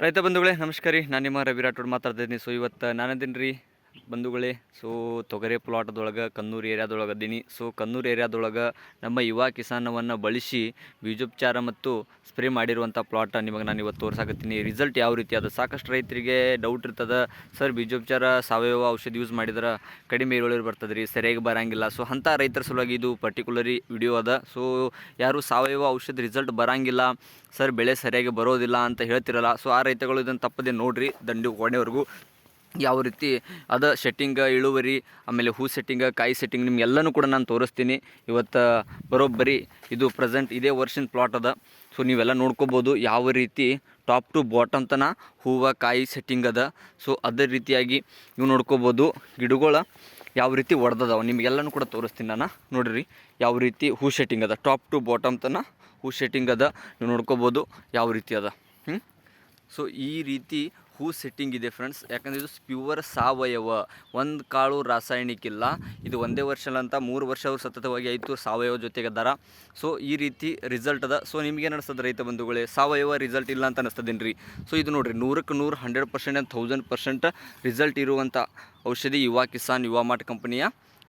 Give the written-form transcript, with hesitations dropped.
ರೈತ ಬಂಧುಗಳೇ ನಮಸ್ಕಾರ ರೀ. ನಾನು ನಿಮ್ಮ ರವಿ ರಾಠೋಡ್ ಮಾತಾಡ್ತಿದ್ದೀನಿ. ಸೊ ಇವತ್ತು ನಾನದೀನಿ ರೀ ಬಂಧುಗಳೇ. ಸೊ ತೊಗರೆ ಪ್ಲಾಟ್ದೊಳಗೆ ಕನ್ನೂರು ಏರಿಯಾದೊಳಗೆ ಅದ್ದೀನಿ. ಸೊ ಕನ್ನೂರು ಏರಿಯಾದೊಳಗೆ ನಮ್ಮ ಯುವ ಕಿಸಾನವನ್ನು ಬಳಸಿ ಬೀಜೋಪಚಾರ ಮತ್ತು ಸ್ಪ್ರೇ ಮಾಡಿರುವಂಥ ಪ್ಲಾಟ್ ನಿಮಗೆ ನಾನು ಇವತ್ತು ತೋರ್ಸಾಕತ್ತೀನಿ. ರಿಸಲ್ಟ್ ಯಾವ ರೀತಿ ಅದು ಸಾಕಷ್ಟು ರೈತರಿಗೆ ಡೌಟ್ ಇರ್ತದೆ. ಸರ್ ಬೀಜೋಪಚಾರ ಸಾವಯವ ಔಷಧಿ ಯೂಸ್ ಮಾಡಿದ್ರೆ ಕಡಿಮೆ ಇಳುವರಿ ಬರ್ತದೆ ರೀ, ಸರಿಯಾಗಿ ಬರೋಂಗಿಲ್ಲ. ಸೊ ಅಂಥ ರೈತರ ಸಲುವಾಗಿ ಇದು ಪರ್ಟಿಕ್ಯುಲರಿ ವಿಡಿಯೋ ಅದ. ಸೊ ಯಾರು ಸಾವಯವ ಔಷಧಿ ರಿಸಲ್ಟ್ ಬರೋಂಗಿಲ್ಲ, ಸರ್ ಬೆಳೆ ಸರಿಯಾಗಿ ಬರೋದಿಲ್ಲ ಅಂತ ಹೇಳ್ತಿರಲ್ಲ, ಸೊ ಆ ರೈತಗಳು ಇದನ್ನು ತಪ್ಪದೆ ನೋಡಿರಿ ದಂಡಿ ಕೊನೆವರೆಗೂ. ಯಾವ ರೀತಿ ಅದ ಸೆಟ್ಟಿಂಗ್, ಇಳುವರಿ, ಆಮೇಲೆ ಹೂ ಸೆಟ್ಟಿಂಗ್, ಕಾಯಿ ಸೆಟ್ಟಿಂಗ್ ನಿಮ್ಗೆಲ್ಲನೂ ಕೂಡ ನಾನು ತೋರಿಸ್ತೀನಿ ಇವತ್ತು. ಬರೋಬ್ಬರಿ ಇದು ಪ್ರೆಸೆಂಟ್ ಇದೇ ವರ್ಷದ ಪ್ಲಾಟ್ ಅದ. ಸೊ ನೀವೆಲ್ಲ ನೋಡ್ಕೋಬೋದು ಯಾವ ರೀತಿ ಟಾಪ್ ಟು ಬಾಟಮ್ ತನ ಹೂವು ಕಾಯಿ ಸೆಟ್ಟಿಂಗ್ ಅದ. ಸೊ ಅದೇ ರೀತಿಯಾಗಿ ನೀವು ನೋಡ್ಕೋಬೋದು ಗಿಡಗಳ ಯಾವ ರೀತಿ ಒಡೆದದಾವೆ ನಿಮಗೆಲ್ಲನೂ ಕೂಡ ತೋರಿಸ್ತೀನಿ ನಾನು. ನೋಡಿರಿ ಯಾವ ರೀತಿ ಹೂ ಸೆಟ್ಟಿಂಗ್ ಅದ, ಟಾಪ್ ಟು ಬಾಟಮ್ ತನ ಹೂ ಸೆಟ್ಟಿಂಗ್ ಅದ. ನೀವು ನೋಡ್ಕೋಬೋದು ಯಾವ ರೀತಿ ಅದ. ಸೊ ಈ ರೀತಿ ಹೂ ಸೆಟ್ಟಿಂಗ್ ಇದೆ ಫ್ರೆಂಡ್ಸ್. ಯಾಕಂದರೆ ಇದು ಪ್ಯೂವರ್ ಸಾವಯವ, ಒಂದು ಕಾಳು ರಾಸಾಯನಿಕ ಇಲ್ಲ. ಇದು ಒಂದೇ ವರ್ಷಲಂತ 3 ವರ್ಷ ಅವ್ರು ಸತತವಾಗಿ ಆಯಿತು ಸಾವಯವ ಜೊತೆಗೆ ದರ. ಸೊ ಈ ರೀತಿ ರಿಸಲ್ಟ್ ಅದ. ಸೊ ನಿಮಗೇನು ಅನಿಸ್ತದೆ ರೈತ ಬಂಧುಗಳೇ, ಸಾವಯವ ರಿಸಲ್ಟ್ ಇಲ್ಲ ಅಂತ ಅನಿಸ್ತದೇನು ರೀ? ಸೊ ಇದು ನೋಡಿರಿ 100ಕ್ಕೆ 100 100% 1000% ರಿಸಲ್ಟ್ ಇರುವಂಥ ಔಷಧಿ ಯುವ ಕಿಸಾನ್ ಯುವ ಮಾರ್ಟ್ ಕಂಪನಿಯ